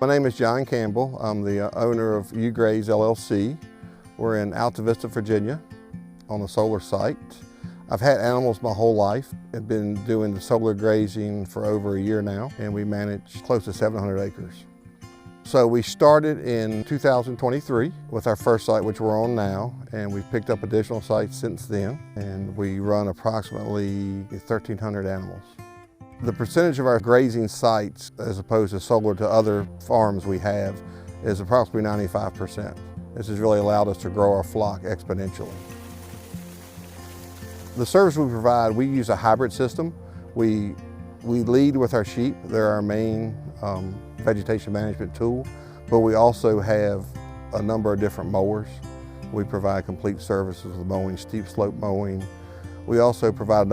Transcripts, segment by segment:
My name is John Campbell. I'm the owner of Graze LLC. We're in Alta Vista, Virginia on a solar site. I've had animals my whole life. I've been doing the solar grazing for over a year now, and we manage close to 700 acres. So we started in 2023 with our first site, which we're on now, and we've picked up additional sites since then, and we run approximately 1,300 animals. The percentage of our grazing sites, as opposed to solar to other farms we have, is approximately 95%. This has really allowed us to grow our flock exponentially. The service we provide, we use a hybrid system. We lead with our sheep. They're our main vegetation management tool, but we also have a number of different mowers. We provide complete services with mowing, steep slope mowing. We also provide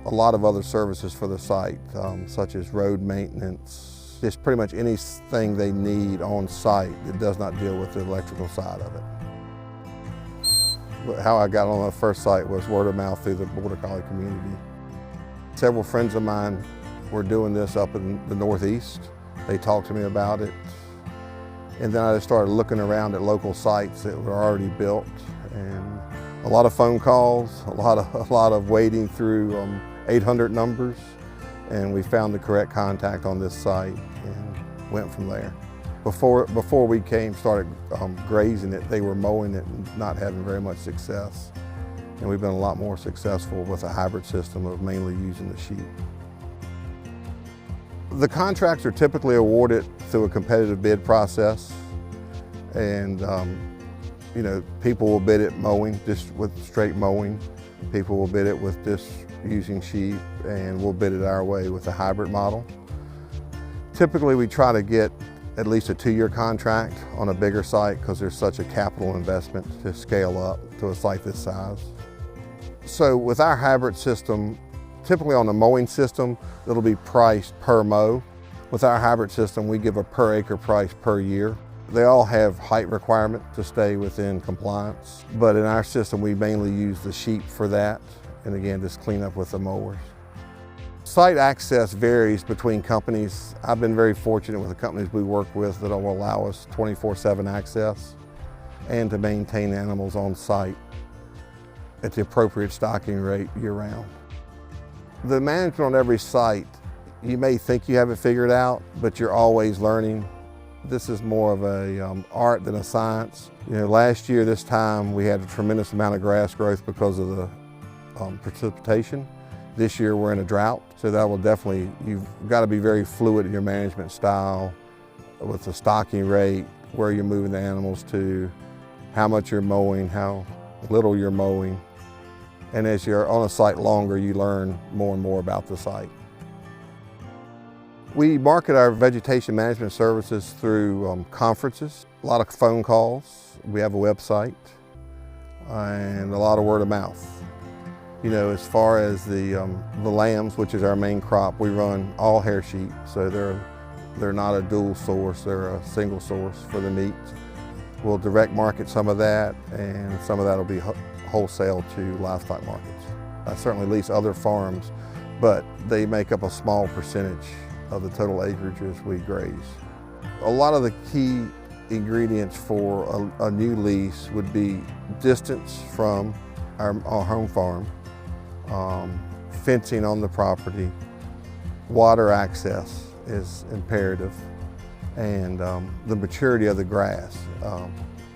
a lot of other services for the site, such as road maintenance, just pretty much anything they need on site that does not deal with the electrical side of it. How I got on the first site was word of mouth through the Border Collie community. Several friends of mine were doing this up in the Northeast. They talked to me about it, and then I just started looking around at local sites that were already built, and a lot of phone calls, a lot of wading through 800 numbers, and we found the correct contact on this site and went from there. Before we started grazing it, they were mowing it and not having very much success. And we've been a lot more successful with a hybrid system of mainly using the sheep. The contracts are typically awarded through a competitive bid process, and people will bid it mowing, just with straight mowing. People will bid it with just using sheep, and we'll bid it our way with a hybrid model. Typically we try to get at least a 2-year contract on a bigger site because there's such a capital investment to scale up to a site this size. So with our hybrid system, typically on the mowing system, it'll be priced per mow. With our hybrid system, we give a per acre price per year. They all have height requirement to stay within compliance, but in our system, we mainly use the sheep for that, and again, just clean up with the mowers. Site access varies between companies. I've been very fortunate with the companies we work with that will allow us 24/7 access and to maintain animals on site at the appropriate stocking rate year-round. The management on every site, you may think you have it figured out, but you're always learning. This is more of a art than a science. Last year this time we had a tremendous amount of grass growth because of the precipitation. This year we're in a drought, so that will definitely, you've got to be very fluid in your management style with the stocking rate, where you're moving the animals to, how much you're mowing, how little you're mowing. And as you're on a site longer, you learn more and more about the site. We market our vegetation management services through conferences, a lot of phone calls. We have a website and a lot of word of mouth. As far as the lambs, which is our main crop, we run all hair sheep, so they're not a dual source, they're a single source for the meat. We'll direct market some of that, and some of that will be wholesale to livestock markets. I certainly lease other farms, but they make up a small percentage of the total acreages we graze. A lot of the key ingredients for a new lease would be distance from our home farm, fencing on the property, water access is imperative, and the maturity of the grass.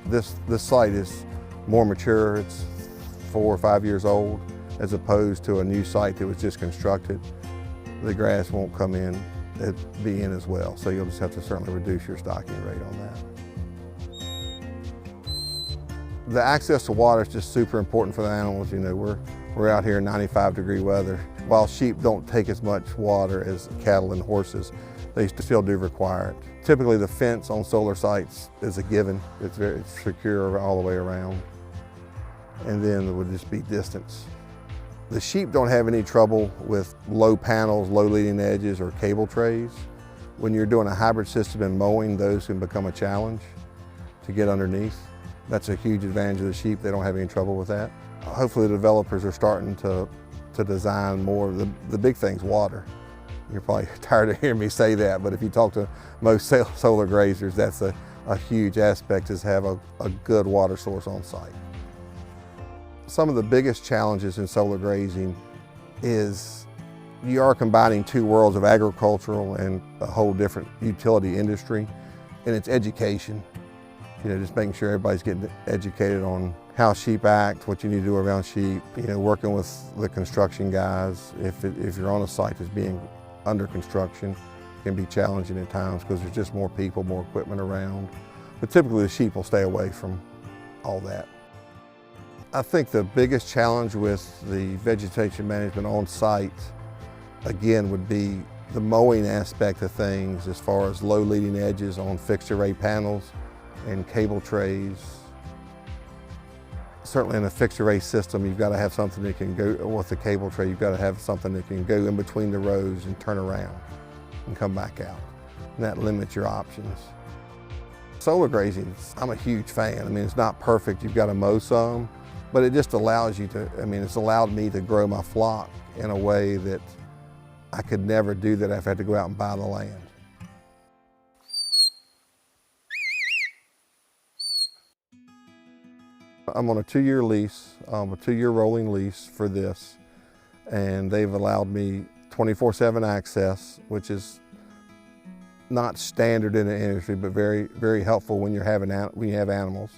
This site is more mature. It's 4 or 5 years old, as opposed to a new site that was just constructed. The grass won't come in, it'd be in as well, so you'll just have to certainly reduce your stocking rate on that. The access to water is just super important for the animals. We're out here in 95-degree weather. While sheep don't take as much water as cattle and horses, they still do require it. Typically the fence on solar sites is a given. It's very secure all the way around. And then it would just be distance. The sheep don't have any trouble with low panels, low leading edges, or cable trays. When you're doing a hybrid system in mowing, those can become a challenge to get underneath. That's a huge advantage of the sheep. They don't have any trouble with that. Hopefully the developers are starting to design more. The big thing's water. You're probably tired of hearing me say that, but if you talk to most solar grazers, that's a huge aspect, is have a good water source on site. Some of the biggest challenges in solar grazing is you are combining two worlds of agricultural and a whole different utility industry, and it's education. You know, just making sure everybody's getting educated on how sheep act, what you need to do around sheep, you know, working with the construction guys. If you're on a site that's being under construction, it can be challenging at times because there's just more people, more equipment around. But typically the sheep will stay away from all that. I think the biggest challenge with the vegetation management on site, again, would be the mowing aspect of things as far as low leading edges on fixed array panels and cable trays. Certainly in a fixed array system, you've got to have something that can go, with the cable tray, you've got to have something that can go in between the rows and turn around and come back out. And that limits your options. Solar grazing, I'm a huge fan. I mean, it's not perfect, you've got to mow some, but it just allows you to, I mean, it's allowed me to grow my flock in a way that I could never do that if I had to go out and buy the land. I'm on a 2-year lease, a 2-year rolling lease for this, and they've allowed me 24/7 access, which is not standard in the industry, but very, very helpful when you have animals,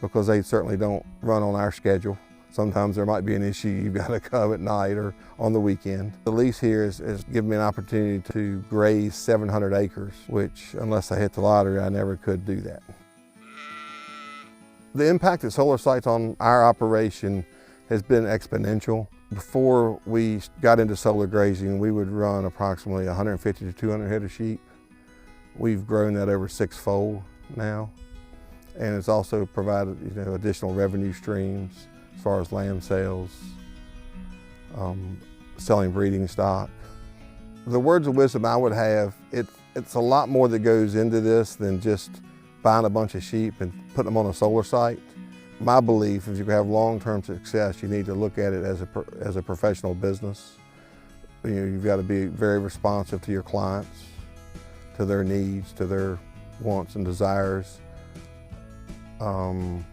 because they certainly don't run on our schedule. Sometimes there might be an issue, you've got to come at night or on the weekend. The lease here has given me an opportunity to graze 700 acres, which unless I hit the lottery, I never could do that. The impact of solar sites on our operation has been exponential. Before we got into solar grazing, we would run approximately 150 to 200 head of sheep. We've grown that over 6-fold now, and it's also provided, you know, additional revenue streams as far as lamb sales, selling breeding stock. The words of wisdom I would have, it's a lot more that goes into this than just buying a bunch of sheep and putting them on a solar site. My belief is if you have long-term success, you need to look at it as a professional business. You know, you've got to be very responsive to your clients, to their needs, to their wants and desires. You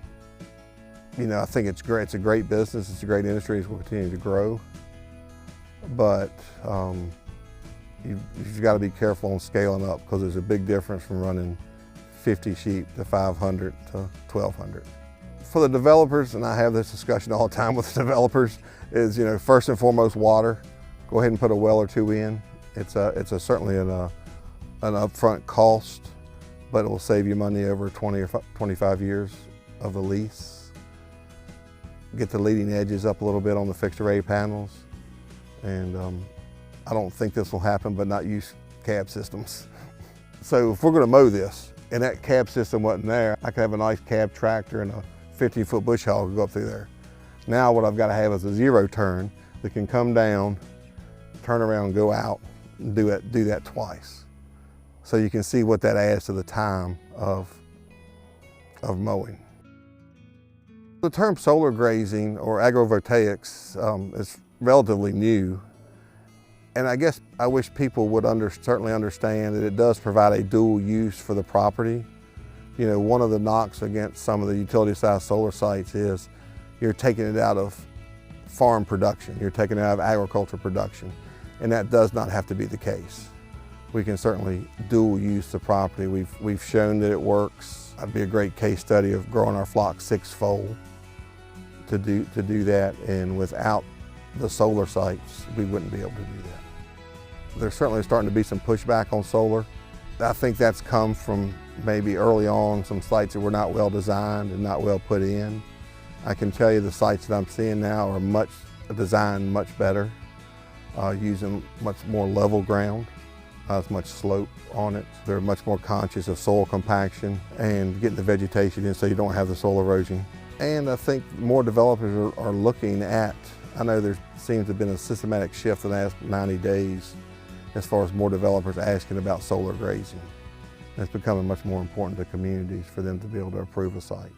know, I think it's great. It's a great business. It's a great industry. It will continue to grow. But you've got to be careful on scaling up, because there's a big difference from running 50 sheep to 500 to 1,200. For the developers, and I have this discussion all the time with the developers, is, you know, first and foremost, water. Go ahead and put a well or two in. It's certainly an upfront cost, but it will save you money over 20 or 25 years of the lease. Get the leading edges up a little bit on the fixed array panels, and I don't think this will happen, but not use cab systems. So if we're going to mow this, and that cab system wasn't there, I could have a nice cab tractor and a 50-foot bush hog go up through there. Now what I've got to have is a zero turn that can come down, turn around, go out, and do that twice. So you can see what that adds to the time of mowing. The term solar grazing or agrovoltaics is relatively new. And I guess I wish people would certainly understand that it does provide a dual use for the property. You know, one of the knocks against some of the utility-sized solar sites is you're taking it out of farm production, you're taking it out of agriculture production, and that does not have to be the case. We can certainly dual use the property. We've shown that it works. That'd be a great case study of growing our flock 6-fold to do that, and without the solar sites, we wouldn't be able to do that. There's certainly starting to be some pushback on solar. I think that's come from maybe early on some sites that were not well designed and not well put in. I can tell you the sites that I'm seeing now are designed much better, using much more level ground, not as much slope on it. They're much more conscious of soil compaction and getting the vegetation in so you don't have the soil erosion. And I think more developers are looking at, I know there seems to have been a systematic shift in the last 90 days as far as more developers asking about solar grazing. And it's becoming much more important to communities for them to be able to approve a site.